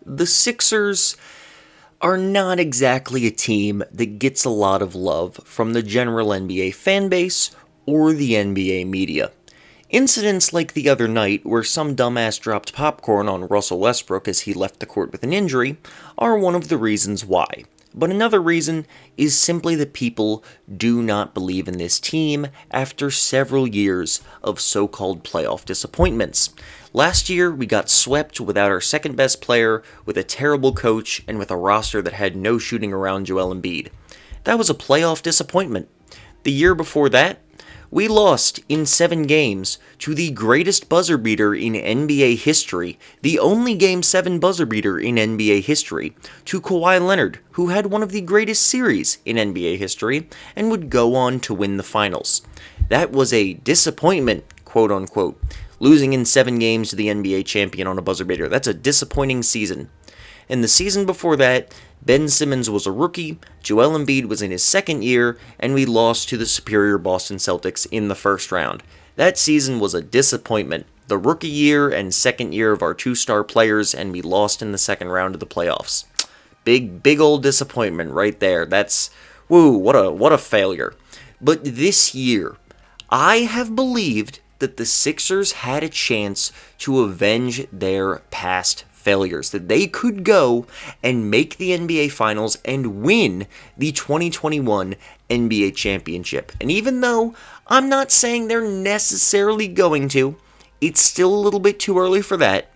the Sixers are not exactly a team that gets a lot of love from the general NBA fanbase or the NBA media. Incidents like the other night, where some dumbass dropped popcorn on Russell Westbrook as he left the court with an injury, are one of the reasons why. But another reason is simply that people do not believe in this team after several years of so-called playoff disappointments. Last year, we got swept without our second best player, with a terrible coach, and with a roster that had no shooting around Joel Embiid. That was a playoff disappointment. The year before that, we lost in 7 games to the greatest buzzer beater in NBA history, the only Game 7 buzzer beater in NBA history, to Kawhi Leonard, who had one of the greatest series in NBA history and would go on to win the finals. That was a disappointment, quote unquote. Losing in 7 games to the NBA champion on a buzzer beater. That's a disappointing season. And the season before that, Ben Simmons was a rookie, Joel Embiid was in his second year, and we lost to the superior Boston Celtics in the first round. That season was a disappointment. The rookie year and second year of our 2-star players, and we lost in the second round of the playoffs. Big old disappointment right there. That's, what a failure. But this year, I have believed that the Sixers had a chance to avenge their past failures, that they could go and make the NBA Finals and win the 2021 NBA Championship. And even though I'm not saying they're necessarily going to, it's still a little bit too early for that.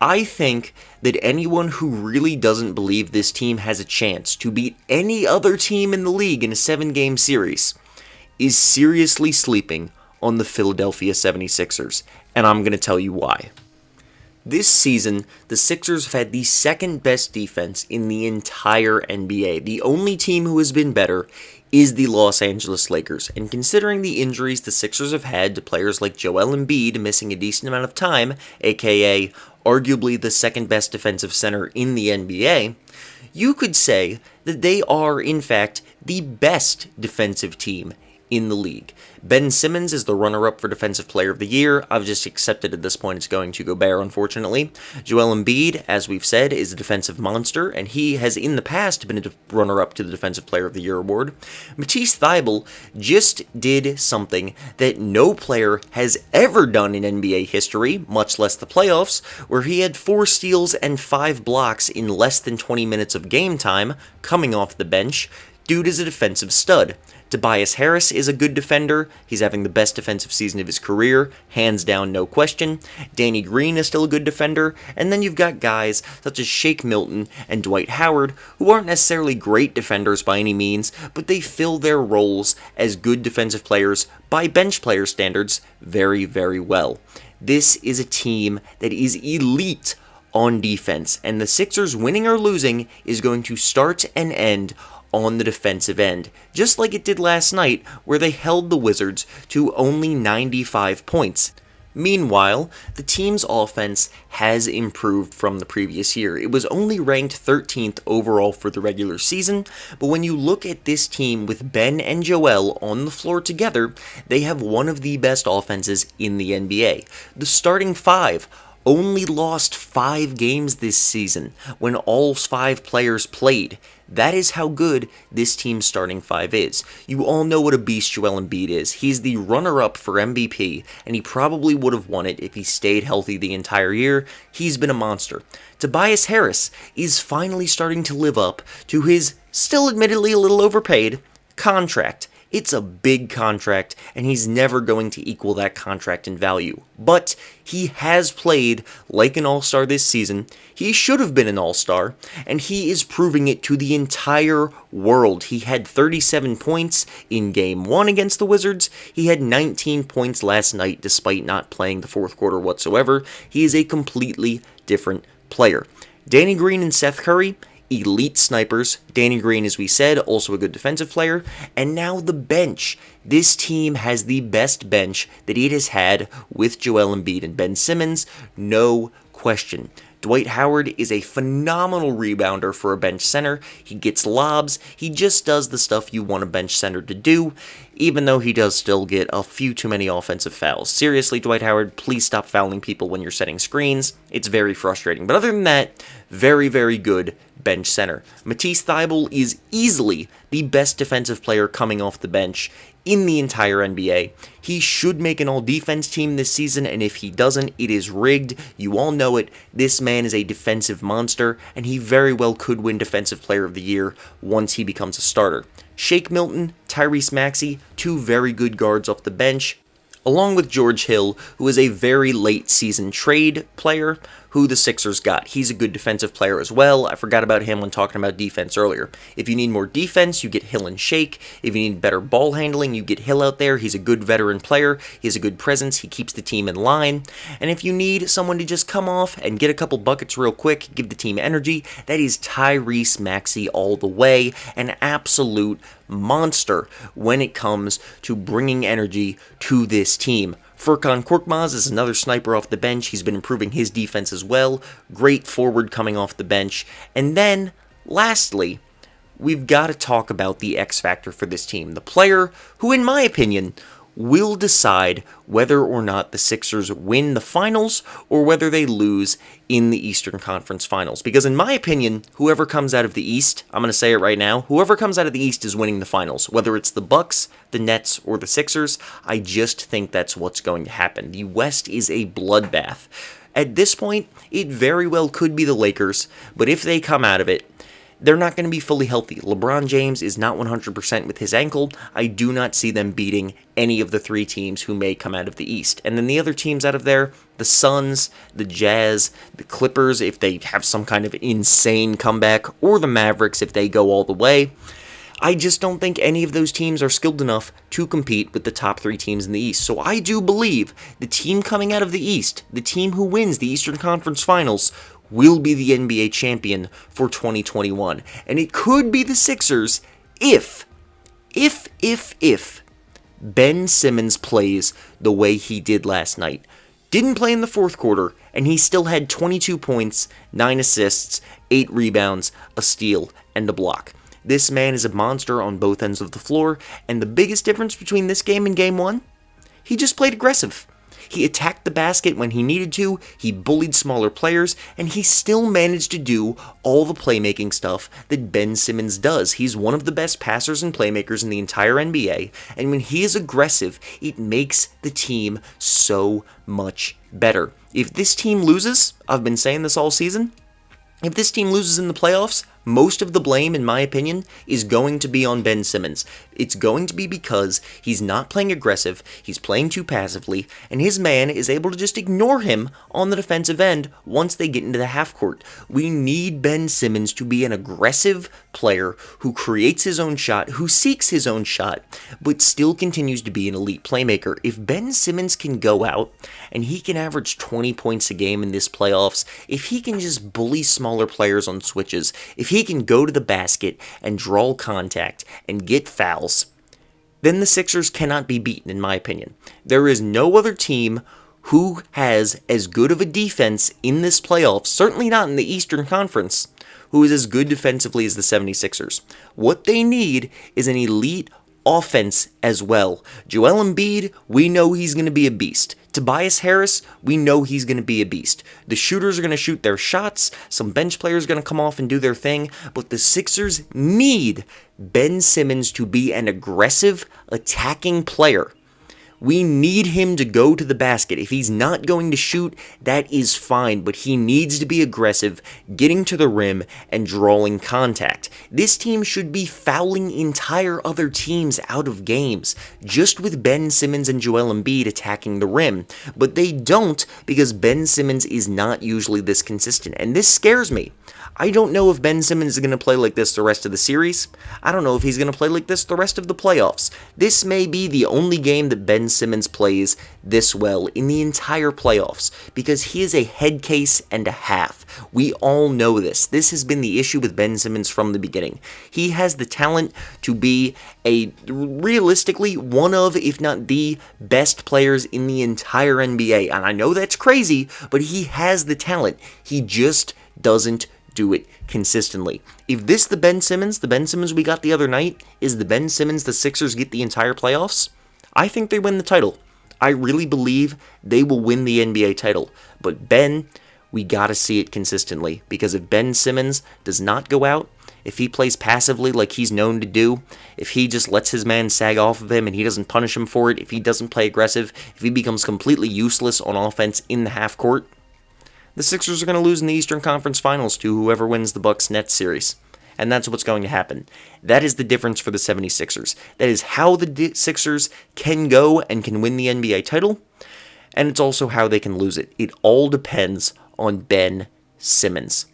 I think that anyone who really doesn't believe this team has a chance to beat any other team in the league in a 7-game series is seriously sleeping on the Philadelphia 76ers, and I'm going to tell you why. This season, the Sixers have had the second best defense in the entire NBA. The only team who has been better is the Los Angeles Lakers, and considering the injuries the Sixers have had to players like Joel Embiid missing a decent amount of time, aka arguably the second best defensive center in the NBA, you could say that they are, in fact, the best defensive team in the league. Ben Simmons is the runner-up for Defensive Player of the Year. I've just accepted at this point it's going to Gobert, unfortunately. Joel Embiid, as we've said, is a defensive monster, and he has in the past been a runner-up to the Defensive Player of the Year award. Matisse Thybulle just did something that no player has ever done in NBA history, much less the playoffs, where he had 4 steals and 5 blocks in less than 20 minutes of game time, coming off the bench. Dude is a defensive stud. Tobias Harris is a good defender. He's having the best defensive season of his career, hands down, no question. Danny Green is still a good defender. And then you've got guys such as Shake Milton and Dwight Howard, who aren't necessarily great defenders by any means, but they fill their roles as good defensive players by bench player standards very, very well. This is a team that is elite on defense, and the Sixers winning or losing is going to start and end on the defensive end, just like it did last night, where they held the Wizards to only 95 points. Meanwhile, the team's offense has improved from the previous year. It was only ranked 13th overall for the regular season, but when you look at this team with Ben and Joel on the floor together, they have one of the best offenses in the NBA. The starting 5 only lost 5 games this season when all 5 players played. That is how good this team's starting 5 is. You all know what a beast Joel Embiid is. He's the runner-up for MVP, and he probably would have won it if he stayed healthy the entire year. He's been a monster. Tobias Harris is finally starting to live up to his, still admittedly a little overpaid, contract. It's a big contract, and he's never going to equal that contract in value. But he has played like an all-star this season. He should have been an all-star, and he is proving it to the entire world. He had 37 points in Game 1 against the Wizards. He had 19 points last night despite not playing the fourth quarter whatsoever. He is a completely different player. Danny Green and Seth Curry, elite snipers. Danny Green, as we said, also a good defensive player. And now the bench. This team has the best bench that it has had with Joel Embiid and Ben Simmons. No question. Dwight Howard is a phenomenal rebounder for a bench center. He gets lobs. He just does the stuff you want a bench center to do, even though he does still get a few too many offensive fouls. Seriously, Dwight Howard, please stop fouling people when you're setting screens. It's very frustrating. But other than that, very, very good bench center. Matisse Thybulle is easily the best defensive player coming off the bench in the entire NBA. He should make an all-defense team this season, and if he doesn't, it is rigged. You all know it. This man is a defensive monster, and he very well could win Defensive Player of the Year once he becomes a starter. Shake Milton, Tyrese Maxey, two very good guards off the bench, along with George Hill, who is a very late season trade player who the Sixers got. He's a good defensive player as well. I forgot about him when talking about defense earlier. If you need more defense, you get Hill and Shake. If you need better ball handling, you get Hill out there. He's a good veteran player. He has a good presence. He keeps the team in line. And if you need someone to just come off and get a couple buckets real quick, give the team energy, that is Tyrese Maxey all the way. An absolute monster when it comes to bringing energy to this team. Furkan Korkmaz is another sniper off the bench. He's been improving his defense as well. Great forward coming off the bench. And then, lastly, we've got to talk about the X factor for this team. The player who, in my opinion, will decide whether or not the Sixers win the finals or whether they lose in the Eastern Conference Finals. Because in my opinion, whoever comes out of the East, I'm going to say it right now, whoever comes out of the East is winning the finals. Whether it's the Bucks, the Nets, or the Sixers, I just think that's what's going to happen. The West is a bloodbath. At this point, it very well could be the Lakers, but if they come out of it, they're not going to be fully healthy. LeBron James is not 100% with his ankle. I do not see them beating any of the three teams who may come out of the East. And then the other teams out of there, the Suns, the Jazz, the Clippers, if they have some kind of insane comeback, or the Mavericks if they go all the way. I just don't think any of those teams are skilled enough to compete with the top three teams in the East. So I do believe the team coming out of the East, the team who wins the Eastern Conference Finals, will be the NBA champion for 2021. And it could be the Sixers if Ben Simmons plays the way he did last night. Didn't play in the fourth quarter, and he still had 22 points, 9 assists, 8 rebounds, a steal, and a block. This man is a monster on both ends of the floor, and the biggest difference between this game and Game 1? He just played aggressive. He attacked the basket when he needed to, he bullied smaller players, and he still managed to do all the playmaking stuff that Ben Simmons does. He's one of the best passers and playmakers in the entire NBA, and when he is aggressive, it makes the team so much better. If this team loses, I've been saying this all season, if this team loses in the playoffs, most of the blame, in my opinion, is going to be on Ben Simmons. It's going to be because he's not playing aggressive, he's playing too passively, and his man is able to just ignore him on the defensive end once they get into the half court. We need Ben Simmons to be an aggressive player who creates his own shot, who seeks his own shot, but still continues to be an elite playmaker. If Ben Simmons can go out and he can average 20 points a game in this playoffs, if he can just bully smaller players on switches, if he can go to the basket and draw contact and get fouls, then the Sixers cannot be beaten, in my opinion. There is no other team who has as good of a defense in this playoff, certainly not in the Eastern Conference, who is as good defensively as the 76ers. What they need is an elite offense as well. Joel Embiid, we know he's going to be a beast. Tobias Harris, we know he's going to be a beast. The shooters are going to shoot their shots, some bench players are going to come off and do their thing, but the Sixers need Ben Simmons to be an aggressive, attacking player. We need him to go to the basket. If he's not going to shoot, that is fine, but he needs to be aggressive, getting to the rim, and drawing contact. This team should be fouling entire other teams out of games, just with Ben Simmons and Joel Embiid attacking the rim. But they don't, because Ben Simmons is not usually this consistent, and this scares me. I don't know if Ben Simmons is going to play like this the rest of the series. I don't know if he's going to play like this the rest of the playoffs. This may be the only game that Ben Simmons plays this well in the entire playoffs, because he is a head case and a half. We all know this. This has been the issue with Ben Simmons from the beginning. He has the talent to be realistically, one of, if not the best players in the entire NBA. And I know that's crazy, but he has the talent. He just doesn't do it consistently. If this the Ben Simmons we got the other night, is the Ben Simmons the Sixers get the entire playoffs, I think they win the title. I really believe they will win the NBA title. But Ben, we gotta see it consistently, because if Ben Simmons does not go out, if he plays passively like he's known to do, if he just lets his man sag off of him and he doesn't punish him for it, if he doesn't play aggressive, if he becomes completely useless on offense in the half court, the Sixers are going to lose in the Eastern Conference Finals to whoever wins the Bucks-Nets series. And that's what's going to happen. That is the difference for the 76ers. That is how the Sixers can go and can win the NBA title, and it's also how they can lose it. It all depends on Ben Simmons.